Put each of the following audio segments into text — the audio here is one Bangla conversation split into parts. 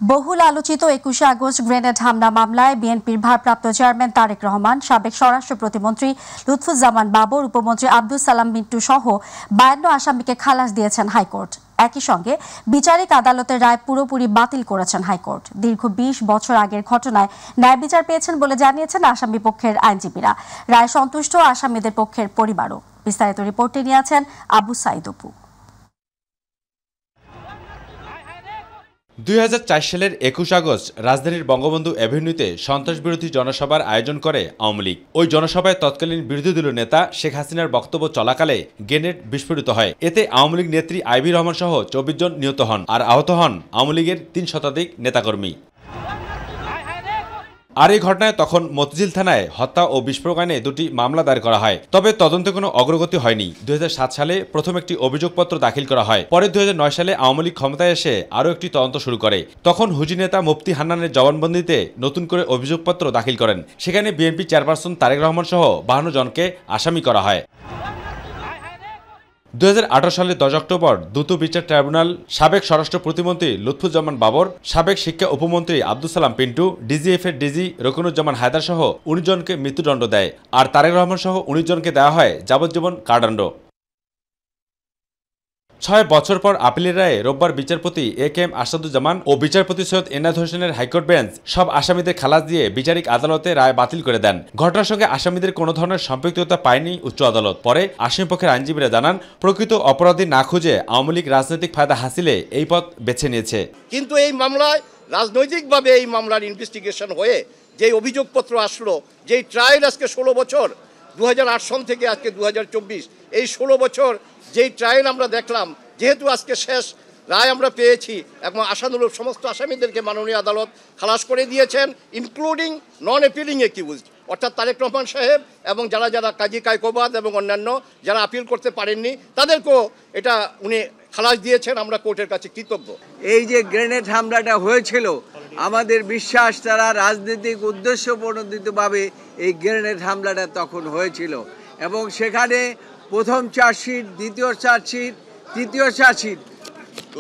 বহুল আলোচিত ২১শে আগস্ট গ্রেনেড হামলা মামলায় বিএনপির ভারপ্রাপ্ত চেয়ারম্যান তারেক রহমান, সাবেক স্বরাষ্ট্র প্রতিমন্ত্রী লুৎফুজ্জামান বাবর, উপমন্ত্রী আব্দুস সালাম মিন্টু সহ ৫২ আসামিকে খালাস দিয়েছেন হাইকোর্ট। একই সঙ্গে বিচারিক আদালতের রায় পুরোপুরি বাতিল করেছেন হাইকোর্ট। দীর্ঘ ২০ বছর আগের ঘটনায় ন্যায় বিচার পেয়েছেন বলে জানিয়েছেন আসামি পক্ষের আইনজীবীরা। রায় সন্তুষ্ট আসামিদের পক্ষের পরিবারও। বিস্তারিত রিপোর্টে নিয়ে আছেন আবু সাইদ অপু। ২০০৪ সালের ২১ আগস্ট রাজধানীর বঙ্গবন্ধু এভিনিউতে সন্ত্রাসবিরোধী জনসভার আয়োজন করে আওয়ামী লীগ। ওই জনসভায় তৎকালীন বিরোধী দলীয় নেতা শেখ হাসিনার বক্তব্য চলাকালে গ্রেনেড বিস্ফোরিত হয়। এতে আওয়ামী লীগ নেত্রী আইভি রহমান সহ ২৪ জন নিহত হন আর আহত হন আওয়ামী লীগের ৩ শতাধিক নেতাকর্মী। আর এই ঘটনায় তখন মতিঝিল থানায় হত্যা ও বিস্ফোরক আইনে ২টি মামলা দায়ের করা হয়। তবে তদন্তে কোনো অগ্রগতি হয়নি। ২০০৭ সালে প্রথম একটি অভিযোগপত্র দাখিল করা হয়। পরে ২০০৯ সালে আওয়ামী লীগ ক্ষমতায় এসে আরও একটি তদন্ত শুরু করে। তখন হুজি নেতা মুফতি হান্নানের জবানবন্দিতে নতুন করে অভিযোগপত্র দাখিল করেন। সেখানে বিএনপি চেয়ারপারসন তারেক রহমান সহ ৫২ জনকে আসামি করা হয়। ২০১৮ সালের ১০ অক্টোবর দ্রুত বিচার ট্রাইব্যুনাল সাবেক স্বরাষ্ট্র প্রতিমন্ত্রী লুৎফুজ্জামান বাবর, সাবেক শিক্ষা উপমন্ত্রী আব্দুস সালাম পিন্টু, ডিজিএফের ডিজি রকিনুজ্জামান হায়দার সহ ১৯ জনকে মৃত্যুদণ্ড দেয় আর তারেক রহমান সহ ১৯ জনকে দেওয়া হয় যাবজ্জীবন কারাদণ্ড। ৬ বছর পর আপিলের রায়ে রোববার বিচারপতি এ.কে.এম. আসাদুজ্জামান ও বিচারপতি সৈয়দ এনায়েত হোসেনের হাইকোর্ট বেঞ্চ সব আসামিদের খালাস দিয়ে বিচারিক আদালতে রায় বাতিল করে দেন। ঘটনার সঙ্গে আসামিদের কোনো ধরনের সম্পৃক্ততা পায়নি উচ্চ আদালত। পরে আসামিপক্ষের আইনজীবীরা জানান, প্রকৃত অপরাধী না খুঁজে আওয়ামী লীগ রাজনৈতিক ফায়দা হাসিলে এই পথ বেছে নিয়েছে। কিন্তু এই মামলায় রাজনৈতিকভাবে এই মামলার ইনভেস্টিগেশন হয়ে যে অভিযোগপত্র আসলো, যেই ট্রায়াল আজকে ১৬ বছর, ২০০৮ সন থেকে আজকে ২০২৪, এই ১৬ বছর যেই ট্রায়াল আমরা দেখলাম, যেহেতু আজকে শেষ রায় আমরা পেয়েছি এবং আশানুরূপ সমস্ত আসামিদেরকে মাননীয় আদালত খালাস করে দিয়েছেন, ইনক্লুডিং নন অ্যাপিলিং অ্যাকিউজড, অর্থাৎ তারেক রহমান সাহেব এবং যারা কাজী কায়কোবাদ এবং অন্যান্য যারা আপিল করতে পারেননি তাদেরকেও এটা উনি খালাস দিয়েছেন। আমরা কোর্টের কাছে কৃতজ্ঞ। এই যে গ্রেনেড হামলাটা হয়েছিল, আমাদের বিশ্বাস তারা রাজনৈতিক উদ্দেশ্য প্রণোদিতভাবে এই গ্রেনেড হামলাটা তখন হয়েছিল এবং সেখানে প্রথম চার্জশিট, দ্বিতীয় চার্জশিট, তৃতীয় চার্জশিট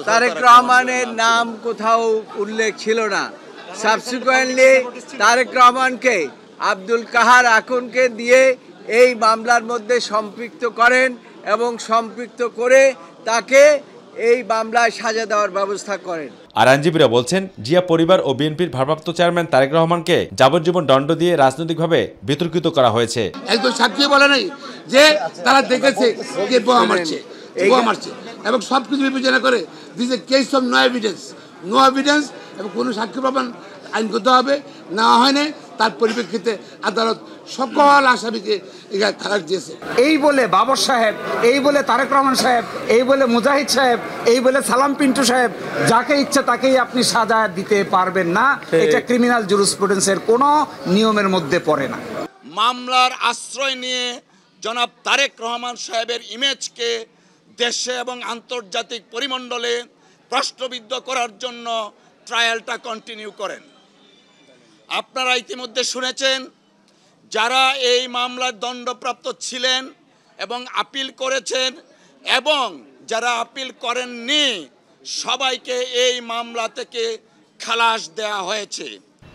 তারেক রহমানের নাম কোথাও উল্লেখ ছিল না। সাবসিকুয়েন্টলি তারেক রহমানকে আব্দুল কাহার আকুনকে দিয়ে এই মামলার মধ্যে সম্পৃক্ত করেন এবং সম্পৃক্ত করে তাকে এই মামলায় সাজা দেওয়ার ব্যবস্থা করেন। আর আইনজীবীরা বলছেন, জিয়া পরিবার ও বিএনপির ভারপ্রাপ্ত চেয়ারম্যান তারেক রহমানকে যাবজ্জীবন দণ্ড দিয়ে রাজনৈতিকভাবে বিতর্কিত করা হয়েছে। একজন সাক্ষী বলে নাই যে তারা দেখেছে যে বোমা মারছে এবং সবকিছু বিবেচনা করে this a case of no evidence এবং কোনো সাক্ষী প্রমাণ আইনগত হবে না হয় না, তার পরিপ্রেক্ষিতে আদালত সকল আসামিকে খালাস দিয়েছে। এই বলে বাবর সাহেব, এই বলে তারেক রহমান সাহেব, এই বলে মুজাহিদ সাহেব, এই বলে সালাম পিন্টু সাহেব, যাকে ইচ্ছে তাকেই আপনি সাজা দিতে পারবেন না। এটা ক্রিমিনাল জুরিসপ্রুডেন্সের কোনো নিয়মের মধ্যে পড়ে না। মামলার আশ্রয় নিয়ে জনাব তারেক রহমান সাহেবের ইমেজকে দেশে এবং আন্তর্জাতিক পরিমণ্ডলে প্রশ্নবিদ্ধ করার জন্য ট্রায়ালটা কন্টিনিউ করেন। আপনারা ইতিমধ্যে শুনেছেন, যারা এই মামলার দণ্ডপ্রাপ্ত ছিলেন এবং আপিল করেছেন এবং যারা আপিল করেননি সবাইকে এই মামলা থেকে খালাস দেওয়া হয়েছে।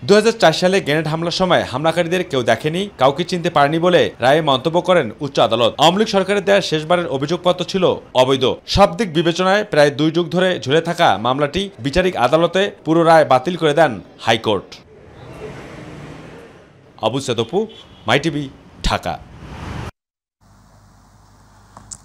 ২০০৪ সালে গ্রেনেড হামলার সময় হামলাকারীদের কেউ দেখেনি, কাউকে চিনতে পারেনি বলে রায়ে মন্তব্য করেন উচ্চ আদালত। আওয়ামী লীগ সরকারের দেওয়া শেষবারের অভিযোগপত্র ছিল অবৈধ। সব দিক বিবেচনায় প্রায় ২ যুগ ধরে ঝুলে থাকা মামলাটি বিচারিক আদালতে পুরো রায় বাতিল করে দেন high court. Abu Sayeed Apu, My TV, Dhaka.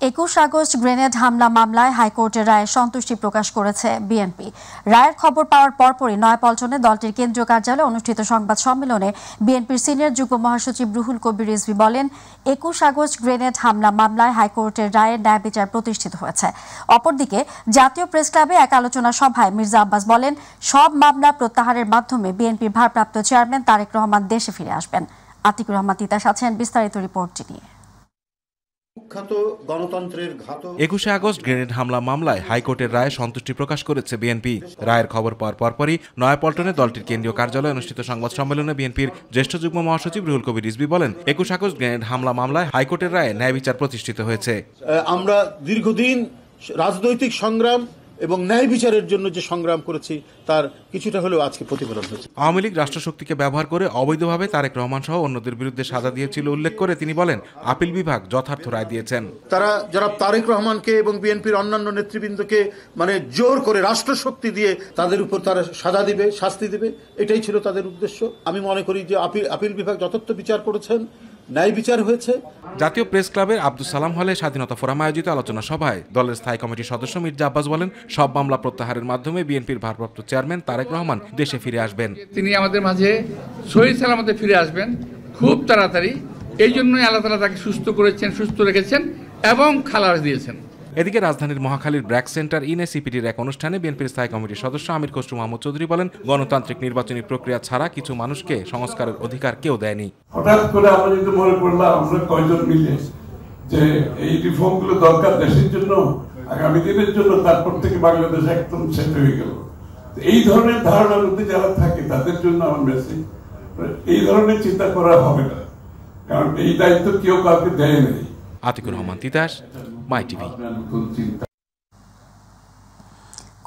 ২১ August grenade হামলা মামলায় হাইকোর্টের রায়ে সন্তুষ্টি প্রকাশ করেছে বিএনপি। রায়ের খবর পাওয়ার পরপরই নয়াপল্টনে দলটির কেন্দ্রীয় কার্যালয়ে অনুষ্ঠিত সংবাদ সম্মেলনে বিএনপির সিনিয়র যুগ্ম মহাসচিব রুহুল কবির রিজভী বলেন, ২১ আগস্ট গ্রেনেড হামলা মামলায় হাইকোর্টের রায়ের ন্যায় বিচার প্রতিষ্ঠিত হয়েছে। অপরদিকে জাতীয় প্রেস ক্লাবে এক আলোচনা সভায় মির্জা আব্বাস বলেন, সব মামলা প্রত্যাহারের মাধ্যমে বিএনপির ভারপ্রাপ্ত চেয়ারম্যান তারেক রহমান দেশে ফিরে আসবেন। আতিকুর রহমান তিতাস আছেন বিস্তারিত রিপোর্টটি নিয়ে। ২১ আগস্ট গ্রেনেড হামলা মামলায় হাইকোর্টের রায়ে সন্তুষ্টি প্রকাশ করেছে বিএনপি। রায়ের খবর পাওয়ার পরপরই নয়াপল্টনে দলটির কেন্দ্রীয় কার্যালয়ে অনুষ্ঠিত সংবাদ সম্মেলনে বিএনপির জ্যেষ্ঠ যুগ্ম মহাসচিব রুহুল কবির রিজভী বলেন, ২১ আগস্ট গ্রেনেড হামলা মামলায় হাইকোর্টের রায়ে ন্যায় বিচার প্রতিষ্ঠিত হয়েছে। আমরা দীর্ঘদিন রাজনৈতিক সংগ্রাম এবং ন্যায় বিচারের জন্য যে সংগ্রাম করেছি তার কিছুটা হলেও আজকে প্রতিফলন হয়েছে। আওয়ামী লীগ রাষ্ট্রশক্তিকে ব্যবহার করে অবৈধভাবে তারেক রহমান সহ অন্যদের বিরুদ্ধে সাজা দিয়েছিল উল্লেখ করে তিনি বলেন, আপিল বিভাগ যথার্থ রায় দিয়েছেন। তারা যারা তারেক রহমানকে এবং বিএনপির অন্যান্য নেতৃবৃন্দকে জোর করে রাষ্ট্রশক্তি দিয়ে তাদের উপর তারা সাজা দিবে, শাস্তি দিবে, এটাই ছিল তাদের উদ্দেশ্য। আমি মনে করি যে আপিল বিভাগ যথার্থ বিচার করেছেন, ন্যায় বিচার হয়েছে। জাতীয় প্রেস ক্লাবের আব্দুল সালাম হলে স্বাধীনতা ফোরাম আয়োজিত আলোচনা সভায় দলের স্থায়ী কমিটির সদস্য মির্জা আব্বাস বলেন, সব মামলা প্রত্যাহারের মাধ্যমে বিএনপির ভারপ্রাপ্ত চেয়ারম্যান তারেক রহমান দেশে ফিরে আসবেন। তিনি আমাদের মাঝে সহি সালামতে ফিরে আসবেন খুব তাড়াতাড়ি। এই জন্যই আল্লাহ তাআলা তাকে সুস্থ করেছেন, সুস্থ রেখেছেন এবং খালাস দিয়েছেন। এদিকে রাজধানীর মহাখালীর ব্র্যাক সেন্টার ইনএসিপিটির এক অনুষ্ঠানে বিএনপির স্থায়ী কমিটির সদস্য আমির খসরু মাহমুদ চৌধুরী বলেন, গণতান্ত্রিক নির্বাচনী প্রক্রিয়া ছাড়া কিছু মানুষকে সংস্কারের অধিকার কেউ দেয়নি। হঠাৎ করে আমরা যদি মনে করলাম আমরা কয়জন মিলে যে এই রিফর্মগুলো দরকার দেশের জন্য, আগামী দিনের জন্য, তারপর থেকে বাংলাদেশ একদম সেট হয়ে গেল। এই ধরনের ধারণার মধ্যে যারা থাকে তাদের জন্য আমার মেসেজ, এই ধরনের চিন্তা করা হবে না, কারণ এই দায়িত্ব কেউ কাউকে দেয় নাই। আতিকুর রহমান তিতাস, মাই টিভি।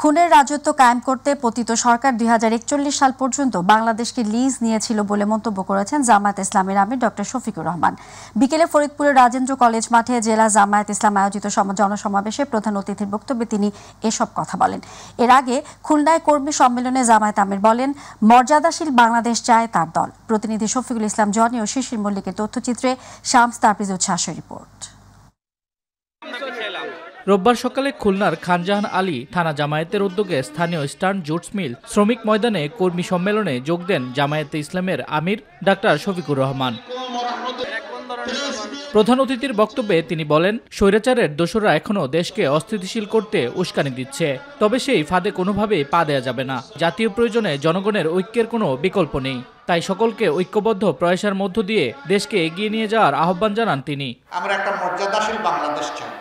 খুনের রাজত্ব কায়েম করতে পতিত সরকার 2041 সাল পর্যন্ত বাংলাদেশকে লিজ নিয়েছিল বলে মন্তব্য করেছেন জামায়াত ইসলামের আমির ডক্টর শফিকুর রহমান। বিকেলে ফরিদপুরের রাজেন্দ্র কলেজ মাঠে জেলা জামায়াত ইসলাম আয়োজিত জনসমাবেশে প্রধান অতিথির বক্তব্যে তিনি এসব কথা বলেন। এর আগে খুলনায় কর্মী সম্মেলনে জামায়াত আমির বলেন, মর্যাদাশীল বাংলাদেশ চায় তার দল। প্রতিনিধি শফিকুল ইসলাম জনি ও শিশির মল্লিকের তথ্যচিত্রে শামস তাবরিজ উচ্ছ্বাসের রিপোর্ট। রোববার সকালে খুলনার খানজাহান আলী থানা জামায়াতের উদ্যোগে স্থানীয় ইস্টার্ন জুটস মিল শ্রমিক ময়দানে কর্মী সম্মেলনে যোগ দেন জামায়াতে ইসলামের আমির ডাক্তার শফিকুর রহমান। প্রধান অতিথির বক্তব্যে তিনি বলেন, স্বৈরাচারের দোসররা এখনো দেশকে অস্থিতিশীল করতে উস্কানি দিচ্ছে, তবে সেই ফাঁদে কোনোভাবেই পা দেয়া যাবে না। জাতীয় প্রয়োজনে জনগণের ঐক্যের কোনো বিকল্প নেই, তাই সকলকে ঐক্যবদ্ধ প্রয়াসের মধ্য দিয়ে দেশকে এগিয়ে নিয়ে যাওয়ার আহ্বান জানান তিনি। আমরা একটা মর্যাদাশীল বাংলাদেশ চাই,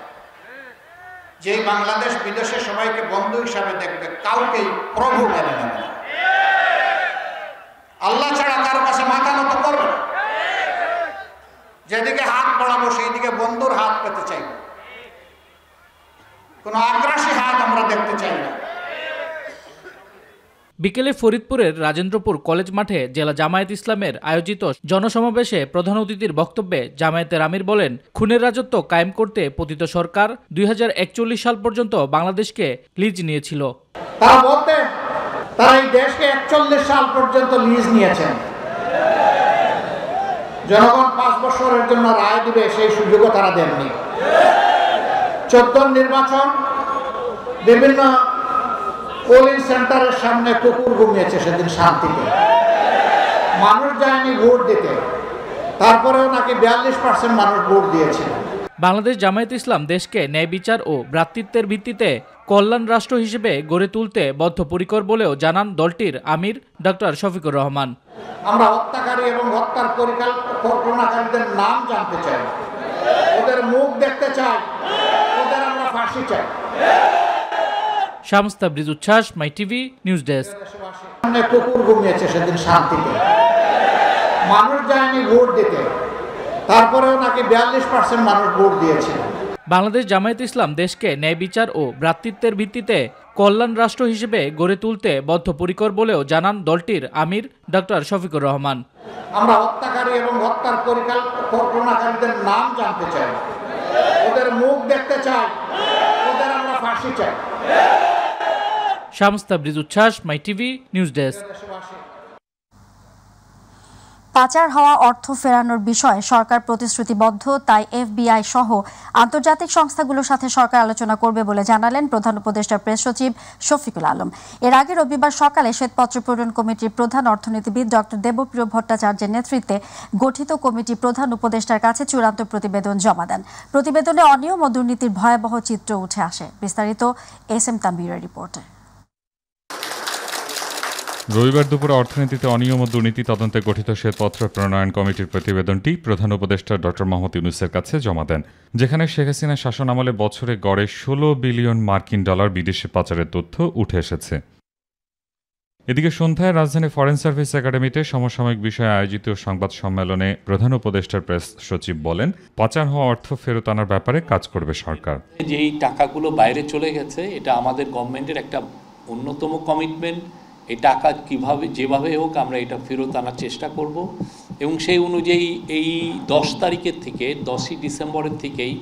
যে বাংলাদেশ বিদেশে সবাইকে বন্ধু হিসাবে দেখবে, কাউকেই প্রভু মেনে নেবে না, আল্লাহ ছাড়া কারো কাছে মাথা নত করবে না, যেদিকে হাত বাড়াবো সেই দিকে বন্ধুর হাত পেতে চাইব, কোন আগ্রাসী হাত আমরা দেখতে চাই না। বিকেলে ফরিদপুরের রাজেন্দ্রপুর কলেজ মাঠে জেলা জামায়াত ইসলামের আয়োজিত জনসমাবেশে প্রধান অতিথির বক্তব্যে জামায়াতের আমির বলেন, খুনের রাজত্ব কায়েম করতে পতিত সরকার 2041 সাল পর্যন্ত বাংলাদেশকে লিজ নিয়েছিল। তারা বলতেন তারা এই দেশকে 41 সাল পর্যন্ত লিজ নিয়েছেন, জনগণ 5 বছরের জন্য রায় দিবে সেই সুযোগও তারা দেননি। 14 নির্বাচন বিভিন্ন পোলিং সেন্টারের সামনে কুকুর ঘুমিয়েছে সেদিন শান্তিতে, মানুষ যায়নি ভোট দিতে, তারপরেও নাকি 42% মানুষ ভোট দিয়েছিল। বাংলাদেশ জামায়াত ইসলাম দেশকে ন্যায় বিচার ও ভ্রাতৃত্বের ভিত্তিতে কল্যাণ রাষ্ট্র হিসেবে গড়ে তুলতে বদ্ধপরিকর বলেও জানান দলটির আমির ডক্টর শফিকুর রহমান। আমরা হত্যাকারী এবং হত্যার পরিকল্পনাকারীদের নাম জানতে চাই, ওদের মুখ দেখতে চাই, ওদের আমরা ফাঁসি চাই। শামস তাবরিজ উচ্ছ্বাস, মাই টিভি নিউজ ডেস্ক। কুকুর ঘুমিয়েছে সেদিন শান্তিতে, মানুষ যায়নি ভোট দিতে, তারপরেও নাকি 42% মানুষ ভোট দিয়েছিল। বাংলাদেশ জামায়াত ইসলাম দেশকে ন্যায় বিচার ও ভ্রাতৃত্বের ভিত্তিতে কল্যাণ রাষ্ট্র হিসেবে গড়ে তুলতে বদ্ধপরিকর বলেও জানান দলটির আমির ডক্টর শফিকুর রহমান। আমরা হত্যাকারী এবং হত্যার পরিকল্পনাকারীদের নাম জানতে চাই, ওদের মুখ দেখতে চাই, ওদের আমরা ফাঁসি চাই। শামস তাবরিজ উচ্ছ্বাস, মাই টিভি নিউজ ডেস্ক। পাচার হওয়া অর্থ ফেরানোর বিষয়ে সরকার প্রতিশ্রুতিবদ্ধ, তাই এফবিআই সহ আন্তর্জাতিক সংস্থাগুলোর সাথে সরকার আলোচনা করবে বলে জানালেন প্রধান উপদেষ্টার প্রেস সচিব শফিকুল আলম। এর আগে রবিবার সকালে শ্বেতপত্র পূরণ কমিটির প্রধান অর্থনীতিবিদ ডক্টর দেবপ্রিয় ভট্টাচার্যের নেতৃত্বে গঠিত কমিটি প্রধান উপদেষ্টার কাছে চূড়ান্ত প্রতিবেদন জমা দেন। প্রতিবেদনে অনিয়ম ও দুর্নীতির ভয়াবহ চিত্র উঠে আসে। বিস্তারিত এস এম তানভীরের রিপোর্টে। রবিবার দুপুরে অর্থনীতিতে অনিয়ম ও দুর্নীতি তদন্তে গঠিত শ্বেতপত্র প্রণয়ন কমিটির প্রতিবেদনটি প্রধান উপদেষ্টা ডক্টর মোহাম্মদ ইউনূসের কাছে জমা দেন, যেখানে শেখ হাসিনার শাসনামলে বছরে গড়ে 16 বিলিয়ন মার্কিন ডলার বিদেশে পাচারের তথ্য উঠে এসেছে। এদিকে সন্ধ্যায় রাজধানী ফরেন সার্ভিস একাডেমিতে সমসাময়িক বিষয়ে আয়োজিত সংবাদ সম্মেলনে প্রধান উপদেষ্টার প্রেস সচিব বলেন, পাচার হওয়া অর্থ ফেরত আনার ব্যাপারে কাজ করবে সরকার। যেই টাকাগুলো বাইরে চলে গেছে, এটা আমাদের গভর্নমেন্টের একটা অন্যতম কমিটমেন্ট। এই টাকা যেভাবে হোক আমরা এটা ফেরত আনার চেষ্টা করব এবং সেই অনুযায়ী এই 10 তারিখের থেকে 10ই ডিসেম্বরের থেকেই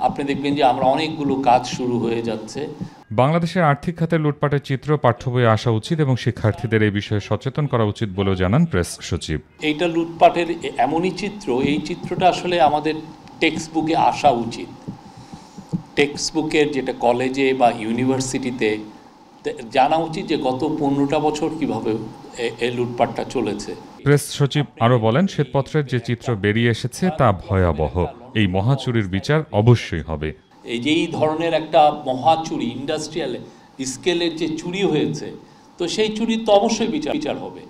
আপনি দেখবেন যে আমরা অনেকগুলো কাজ শুরু হয়ে যাচ্ছে। বাংলাদেশের আর্থিক খাতে লুটপাটের চিত্র পাঠ্য বইয়ে আসা উচিত এবং শিক্ষার্থীদের এই বিষয়ে সচেতন করা উচিত বলেও জানান প্রেস সচিব। এইটা লুটপাটের এমনই চিত্র, এই চিত্রটা আসলে আমাদের টেক্সট বুকে আসা উচিত। টেক্সট বুকের যেটা কলেজে বা ইউনিভার্সিটিতে জানা উচিত যে গত 15টা বছর কিভাবে এই লুটপাটটা চলেছে। প্রেস সচিব আরও বলেন, শ্বেতপত্রের যে চিত্র বেরিয়ে এসেছে তা ভয়াবহ। এই মহাচুরির বিচার অবশ্যই হবে। এই যে এই ধরনের একটা মহাচুরি, ইন্ডাস্ট্রিয়াল স্কেলের যে চুরি হয়েছে, তো সেই চুরি তো অবশ্যই বিচার হবে,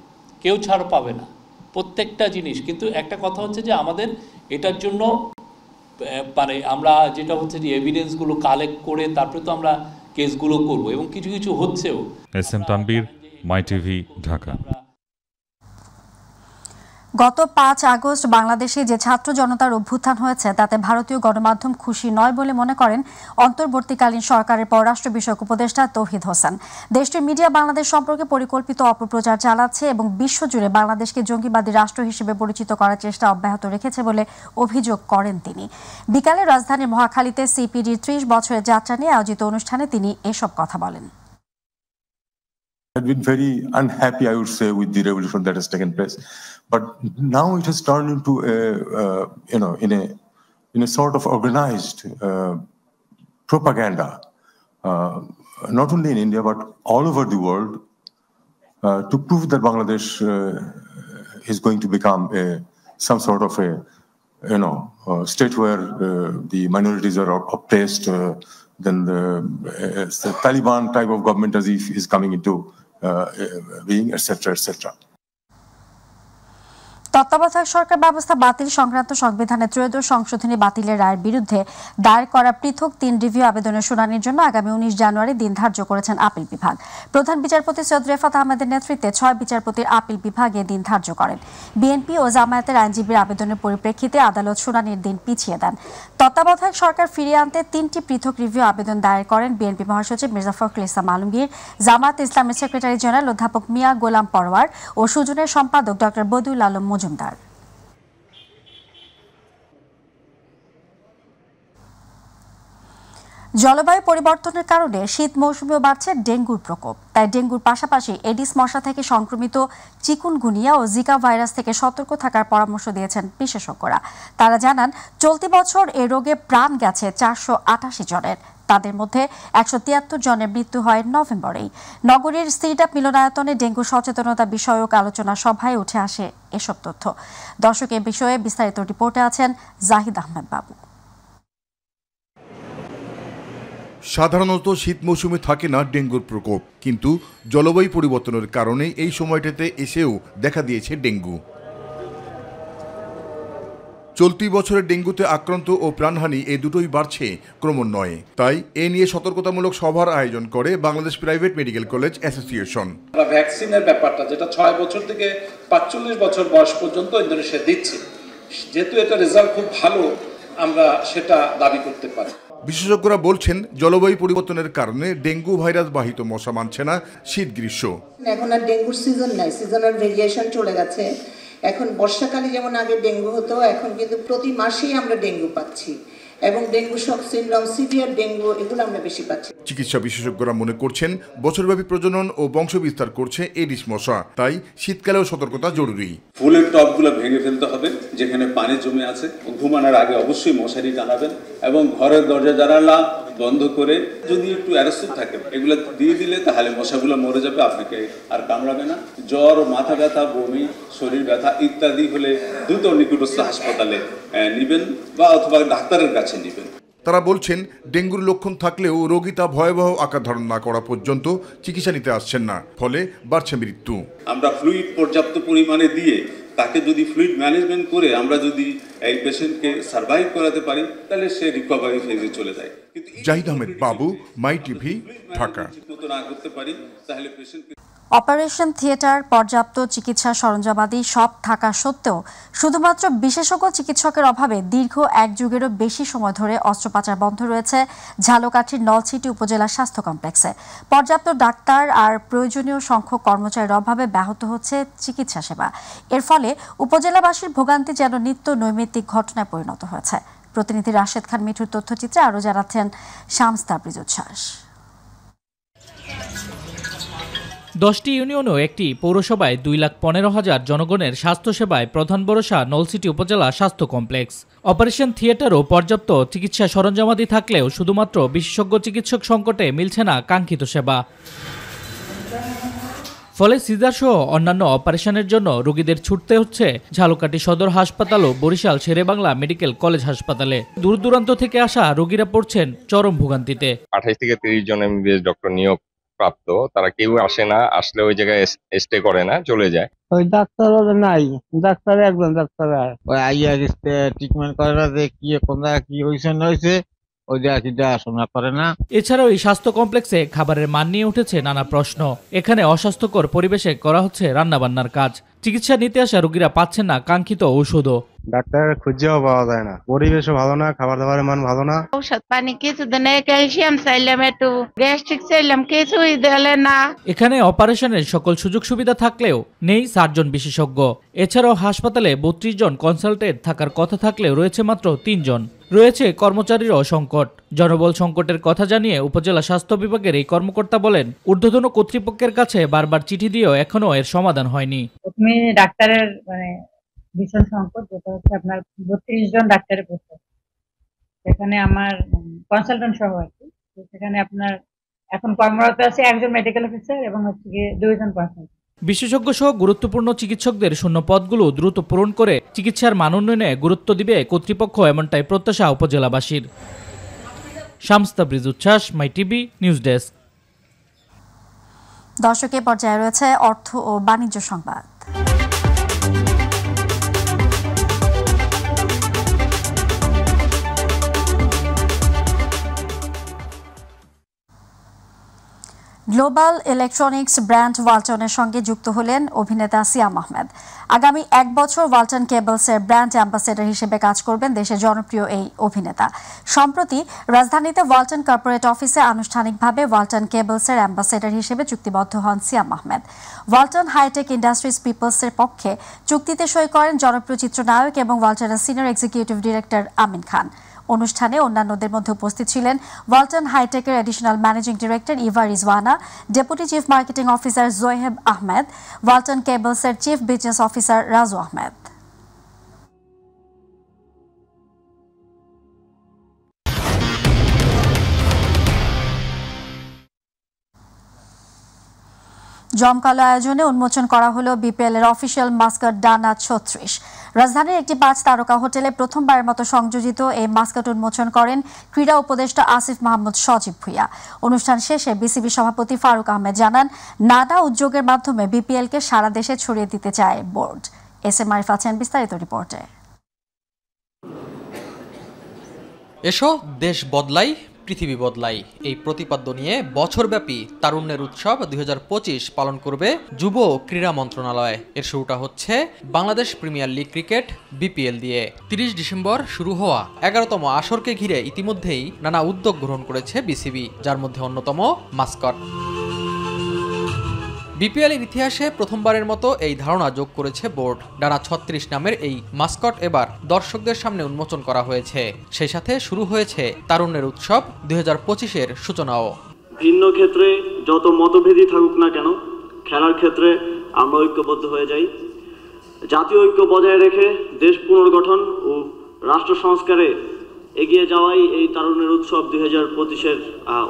কেউ ছাড় পাবে না প্রত্যেকটা জিনিস। কিন্তু একটা কথা হচ্ছে যে আমাদের এটার জন্য মানে আমরা যেটা হচ্ছে যে এভিডেন্সগুলো কালেক্ট করে তারপরে তো আমরা কেসগুলো করব এবং কিছু কিছু হচ্ছেও। এস.এম. তানবীর, মাই টিভি, ঢাকা। গত 5 আগস্ট বাংলাদেশে যে ছাত্র জনতার অভ্যুত্থান হয়েছে তাতে ভারতীয় গণমাধ্যম খুশি নয় বলে মনে করেন অন্তর্বর্তীকালীন সরকারের পররাষ্ট্র বিষয়ক উপদেষ্টা তৌহিদ হোসেন। দেশটির মিডিয়া বাংলাদেশ সম্পর্কে পরিকল্পিত অপপ্রচার চালাচ্ছে এবং বিশ্বজুড়ে বাংলাদেশকে জঙ্গিবাদী রাষ্ট্র হিসেবে পরিচিত করার চেষ্টা অব্যাহত রেখেছে বলে অভিযোগ করেন তিনি। বিকালে রাজধানীর মহাখালীতে সিপিডির 30 বছরের যাত্রা নিয়ে আয়োজিত অনুষ্ঠানে তিনি এসব কথা বলেন। I've been very unhappy, I would say, with the revolution that has taken place, but now it has turned into in a sort of organized propaganda, not only in India but all over the world, to prove that Bangladesh is going to become some sort of a state where the minorities are oppressed. Then the Taliban type of government as if is coming into being, etc., etc. তত্ত্বাবধায়ক সরকার ব্যবস্থা বাতিল সংক্রান্ত সংবিধানের 13শ সংশোধনী বাতিলের রায়ের বিরুদ্ধে দায়ের করা পৃথক 3 রিভিউ আবেদনের শুনানির জন্য আগামী 19 জানুয়ারি দিন ধার্য করেছেন আপিল বিভাগ। প্রধান বিচারপতি সৈয়দ রেফাত আহমেদের নেতৃত্বে 6 বিচারপতির আপিল বিভাগে দিন ধার্য করেন। বিএনপি ও জামায়াতের আইনজীবীর আবেদনের পরিপ্রেক্ষিতে আদালত শুনানির দিন পিছিয়ে দেন। তত্ত্বাবধায়ক সরকার ফিরিয়ে আনতে 3টি পৃথক রিভিউ আবেদন দায়ের করেন বিএনপি মহাসচিব মির্জা ফখরুল ইসলাম আলমগীর, জামায়াত ইসলামের সেক্রেটারি জেনারেল অধ্যাপক মিয়া গোলাম পরওয়ার ও সুজনের সম্পাদক ডক্টর বদিউল আলম মজুমদার। জলবায়ু পরিবর্তনের কারণে শীত মৌসুমেও বাড়ছে ডেঙ্গুর প্রকোপ। তাই ডেঙ্গুর পাশাপাশি এডিস মশা থেকে সংক্রমিত চিকুনগুনিয়া ও জিকা ভাইরাস থেকে সতর্ক থাকার পরামর্শ দিয়েছেন বিশেষজ্ঞরা। তারা জানান, চলতি বছর এ রোগে প্রাণ গেছে 488 জনের। তাদের মধ্যে 173 জনের মৃত্যু হয় নভেম্বরেই। নগরীর স্ত্রীটাপ মিলনায়তনে ডেঙ্গু সচেতনতা বিষয়ক আলোচনা সভায় উঠে আসে এসব তথ্য। দর্শক, এ বিষয়ে বিস্তারিত রিপোর্টে আছেন জাহিদ আহমেদ বাবু। সাধারণত শীত মৌসুমে থাকে না ডেঙ্গুর প্রকোপ, কিন্তু জলবায়ু পরিবর্তনের কারণে এই সময়টাতে এসেও দেখা দিয়েছে ডেঙ্গু। চলতি বছরে ডেঙ্গুতে আক্রান্ত ও প্রাণহানি এই দুটোই বাড়ছে ক্রমান্বয়ে। তাই এ নিয়ে সতর্কতামূলক সভার আয়োজন করে Bangladesh private medical college association. ভ্যাকসিনের ব্যাপারটা যেটা 6 বছর থেকে 45 বছর বয়স পর্যন্ত ইন্দোনেশিয়া দিচ্ছে, যেহেতু এটা রেজাল্ট খুব ভালো, আমরা সেটা দাবি করতে পারি। বিশেষজ্ঞরা বলছেন, জলবায়ু পরিবর্তনের কারণে ডেঙ্গু ভাইরাস বাহিত মশা মানছে না শীত গ্রীষ্ম। এখন আর ডেঙ্গুর সিজন নাই, সিজনাল ভেরিয়েশন চলে গেছে। এখন বর্ষাকালে যেমন আগে ডেঙ্গু হতো, এখন কিন্তু প্রতি মাসেই আমরা ডেঙ্গু পাচ্ছি এবং dengue shock syndrome, severe dengue, এগুলো আমরা বেশি পাচ্ছি। চিকিৎসা বিশেষজ্ঞরা মনে করছেন, বছরব্যাপী প্রজনন ও বংশ বিস্তার করছে এডিস মশা, তাই শীতকালেও সতর্কতা জরুরি। ফুলের টবগুলো ভেঙে ফেলতে হবে যেখানে পানি জমে আছে। ঘুমানোর আগে অবশ্যই মশারি টানাবেন এবং ঘরের দরজা জানালা বন্ধ করে যদি একটু অ্যারোসল থাকে এগুলো দিয়ে দিলে তাহলে মশাগুলো মরে যাবে, আপনাকে আর কামড়াবে না। জ্বর, মাথা ব্যথা, বমি, শরীর ব্যথা ইত্যাদি হলে দ্রুত নিকটস্থ হাসপাতালে নেবেন বা অথবা ডাক্তারের কাছে নেবেন। তারা বলছেন, ডেঙ্গুর লক্ষণ থাকলেও রোগী তা ভয়াবহ আকার ধারণ না করা পর্যন্ত চিকিৎসা নিতে আসছেন না, ফলে বাড়ছে মৃত্যু। আমরা ফ্লুইড পর্যাপ্ত পরিমাণে দিয়ে তাকে যদি ফ্লুইড ম্যানেজমেন্ট করে আমরা যদি এই পেশেন্টকে সার্ভাইভ করাতে পারি তাহলে সে রিকভারি ফেজে চলে যায়। জাহিদ আহমেদ বাবু, মাই টিভি, ঢাকা। না করতে পারি তাহলে পেশেন্ট অপারেশন থিয়েটার, পর্যাপ্ত চিকিৎসা সরঞ্জামাদি সব থাকা সত্ত্বেও শুধুমাত্র বিশেষজ্ঞ চিকিৎসকের অভাবে দীর্ঘ এক যুগেরও বেশি সময় ধরে অস্ত্রোপচার বন্ধ রয়েছে ঝালকাঠির নলছিটি উপজেলা স্বাস্থ্য কমপ্লেক্সে। পর্যাপ্ত ডাক্তার আর প্রয়োজনীয় সংখ্যক কর্মচারীর অভাবে ব্যাহত হচ্ছে চিকিৎসা সেবা। এর ফলে উপজেলাবাসীর ভোগান্তি যেন নিত্য নৈমিত্তিক ঘটনায় পরিণত হয়েছে। প্রতিনিধি রাশেদ খান মিঠুর তথ্যচিত্রে আরও জানাচ্ছেন শামস তাবরিজ উচ্ছ্বাস। 10টি ইউনিয়ন ও একটি পৌরসভায় 2,15,000 জনগণের স্বাস্থ্যসেবায় প্রধান ভরসা নলছিটি উপজেলা স্বাস্থ্য কমপ্লেক্স। অপারেশন থিয়েটার ও পর্যাপ্ত চিকিৎসা সরঞ্জামাদি থাকলেও শুধুমাত্র বিশেষজ্ঞ চিকিৎসক সংকটে মিলছে না কাঙ্ক্ষিত সেবা। ফলে সিজার সহ অন্যান্য অপারেশনের জন্য রোগীদের ছুটতে হচ্ছে ঝালকাঠি সদর হাসপাতাল ও বরিশাল শেরেবাংলা মেডিকেল কলেজ হাসপাতালে। দূর দূরান্ত থেকে আসা রোগীরা পড়ছেন চরম ভোগান্তিতে। 28 থেকে 30 জন এমবিবিএস ডক্টর নিয়োগ প্রাপ্ত, তারা কেউ আসে না, আসলে ওই জায়গায় স্টে করে না, চলে যায়। ওই ডাক্তার নাই, ডাক্তার একজন ডাক্তার ওই আইয়া গেছে ট্রিটমেন্ট করে না, যে কি কোন জায়গায় কি হয়েছে না হয়েছে ওই জায়গা কি দেখাশোনা করে না। এছাড়াও এই স্বাস্থ্য কমপ্লেক্সে খাবারের মান নিয়ে উঠেছে নানা প্রশ্ন। এখানে অস্বাস্থ্যকর পরিবেশে করা হচ্ছে রান্নাবান্নার কাজ। চিকিৎসা নিতে আসা রোগীরা পাচ্ছেন না কাঙ্ক্ষিত ঔষধও। ডাক্তারের খুঁজেও পাওয়া যায় না, পরিবেশও ভালো না, খাবার দাবারের মান ভালো না। ঔষধ পানি কিছু দেন, ক্যালসিয়াম চাইলাম, একটু গ্যাস্ট্রিক চাইলাম, কিছুই দিলে না। এখানে অপারেশনের সকল সুযোগ সুবিধা থাকলেও নেই সার্জন বিশেষজ্ঞ। এছাড়াও হাসপাতালে 32 জন কনসালটেন্ট থাকার কথা থাকলেও রয়েছে মাত্র 3 জন। রয়েছে কর্মচারীরও সংকট। জনবল সংকটের কথা জানিয়ে উপজেলা স্বাস্থ্য বিভাগের এই কর্মকর্তা বলেন, ঊর্ধ্বতন কর্তৃপক্ষের কাছে বারবার চিঠি দিয়েও এখনো এর সমাধান হয়নি। প্রথমে ডাক্তারের ভীষণ সংকট, যেটা হচ্ছে আপনার 32 জন ডাক্তারের পোস্ট, সেখানে আমার কনসালটেন্ট সহ আর কি। সেখানে আপনার এখন কর্মরত আছে একজন মেডিকেল অফিসার এবং হচ্ছে 2 জন কনসালটেন্ট। বিশেষজ্ঞ সহ গুরুত্বপূর্ণ চিকিৎসকদের শূন্য পদগুলো দ্রুত পূরণ করে চিকিৎসার মান উন্নয়নে গুরুত্ব দিবে কর্তৃপক্ষ, এমনটাই প্রত্যাশা উপজেলাবাসীর। শামস তাবরিজ উচ্ছ্বাস, মাই টিভি নিউজ ডেস্ক। দর্শকের পর্যায়ে রয়েছে অর্থ ও বাণিজ্য সংবাদ। গ্লোবাল ইলেকট্রনিক্স ব্র্যান্ড ওয়ালটনের সঙ্গে যুক্ত হলেন অভিনেতা সিয়াম আহমেদ। আগামী 1 বছর ওয়ালটন কেবলসের ব্র্যান্ড অ্যাম্বাসেডর হিসেবে কাজ করবেন দেশের জনপ্রিয় এই অভিনেতা। সম্প্রতি রাজধানীতে ওয়ালটন কর্পোরেট অফিসে আনুষ্ঠানিকভাবে ওয়ালটন কেবলসের অ্যাম্বাসেডর হিসেবে চুক্তিবদ্ধ হন সিয়াম আহমেদ। ওয়ালটন হাইটেক ইন্ডাস্ট্রিজ পিপলসের পক্ষে চুক্তিতে সই করেন জনপ্রিয় চিত্রনায়ক এবং ওয়ালটনের senior executive director Amin Khan. অনুষ্ঠানে অন্যান্যদের মধ্যে উপস্থিত ছিলেন ওয়ালটন হাইটেকের additional managing director Eva Rizwana, deputy chief marketing officer Zoheb Ahmed, Walton কেবলসের chief business officer Raju Ahmed. জমকালো আয়োজনে উন্মোচন করা হলো বিপিএল এর অফিসিয়াল মাস্কট ডানা 36। রাজধানীর একটি 5 তারকা হোটেলে প্রথমবারের মতো সংযোজিত এই মাস্কট উন্মোচন করেন ক্রীড়া উপদেষ্টা আসিফ মাহমুদ সজীব ভুঁইয়া। অনুষ্ঠান শেষে বিসিবি সভাপতি ফারুক আহমেদ জানান, নানা উদ্যোগের মাধ্যমে বিপিএলকে সারা দেশে ছড়িয়ে দিতে চায় বোর্ড। এস এম আরিফ আছেন বিস্তারিত রিপোর্টে। এসো দেশ বদলাই পৃথিবী বদলাই, এই প্রতিপাদ্য নিয়ে বছরব্যাপী তারুণ্যের উৎসব 2025 পালন করবে যুব ও ক্রীড়া মন্ত্রণালয়। এর শুরুটা হচ্ছে Bangladesh premier league cricket BPL দিয়ে। 30 ডিসেম্বর শুরু হওয়া 11তম আসরকে ঘিরে ইতিমধ্যেই নানা উদ্যোগ গ্রহণ করেছে বিসিবি, যার মধ্যে অন্যতম মাস্কট। বিপিএল এর ইতিহাসে প্রথমবারের মতো এই ধারণা যোগ করেছে বোর্ড। ডানা 36 নামের এই মাস্কট এবার দর্শকদের সামনে উন্মোচন করা হয়েছে। সেই সাথে শুরু হয়েছে তারুণ্যের উৎসব 2025-এর সূচনাও। ভিন্ন ক্ষেত্রে যত মতভেদই থাকুক না কেন, খেলার ক্ষেত্রে আমরা ঐক্যবদ্ধ হয়ে যাই। জাতীয় ঐক্য বজায় রেখে দেশ পুনর্গঠন ও রাষ্ট্র সংস্কারে এগিয়ে যাওয়াই এই তারুণ্যের উৎসব 2025-এর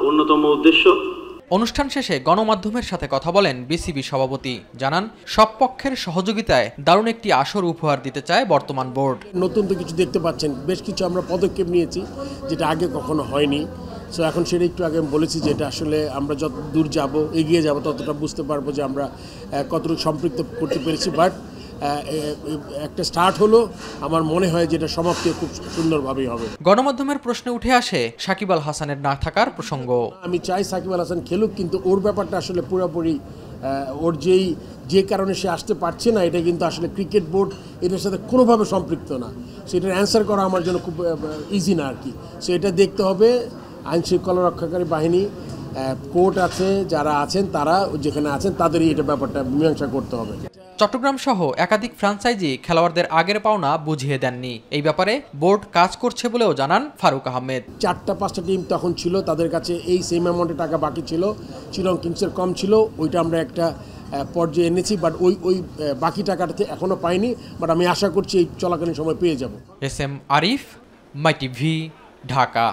অন্যতম উদ্দেশ্য। অনুষ্ঠান শেষে গণমাধ্যমের সাথে কথা বলেন বিসিবি সভাপতি, জানান সব পক্ষের সহযোগিতায় দারুণ একটি আসর উপহার দিতে চায় বর্তমান বোর্ড। নতুন তো কিছু দেখতে পাচ্ছেন, বেশ কিছু আমরা পদক্ষেপ নিয়েছি যেটা আগে কখনো হয়নি। সো এখন সেটা একটু আগে বলেছি যে এটা আসলে আমরা যত দূর যাব, এগিয়ে যাব, ততটা বুঝতে পারবো যে আমরা কতটুকু সম্পৃক্ত করতে পেরেছি। বাট একটা স্টার্ট হলো, আমার মনে হয় যে এটা সমাপ্তি খুব সুন্দরভাবেই হবে। গণমাধ্যমের প্রশ্নে উঠে আসে সাকিব আল হাসানের না থাকার প্রসঙ্গ। আমি চাই সাকিব আল হাসান খেলুক, কিন্তু ওর ব্যাপারটা আসলে পুরোপুরি ওর যে কারণে সে আসতে পারছে না, এটা কিন্তু আসলে ক্রিকেট বোর্ড এটার সাথে কোনোভাবে সম্পৃক্ত না। সেটার অ্যান্সার করা আমার জন্য খুব ইজি না আর কি। সো এটা দেখতে হবে আইন শৃঙ্খলা রক্ষাকারী বাহিনী, কোর্ট আছে, যারা আছেন তারা যেখানে আছেন তাদেরই এটা ব্যাপারটা মীমাংসা করতে হবে। চট্টগ্রাম সহ একাধিক ফ্র্যাঞ্চাইজি খেলোয়াড়দের আগের পাওনা বুঝিয়ে দেননি। এই ব্যাপারে বোর্ড কাজ করছে বলেও জানান ফারুক আহমেদ। 4-5টা টিম তখন ছিল, তাদের কাছে এই সেম অ্যামাউন্টের টাকা বাকি ছিল, চিরং কিংসের কম ছিল, ওইটা আমরা একটা পর্যায়ে এনেছি, বাট ওই বাকি টাকাটাতে এখনো পাইনি, বাট আমি আশা করছি এই চলাকালীন সময় পেয়ে যাব। এস এম আরিফ, মাই টিভি, ঢাকা।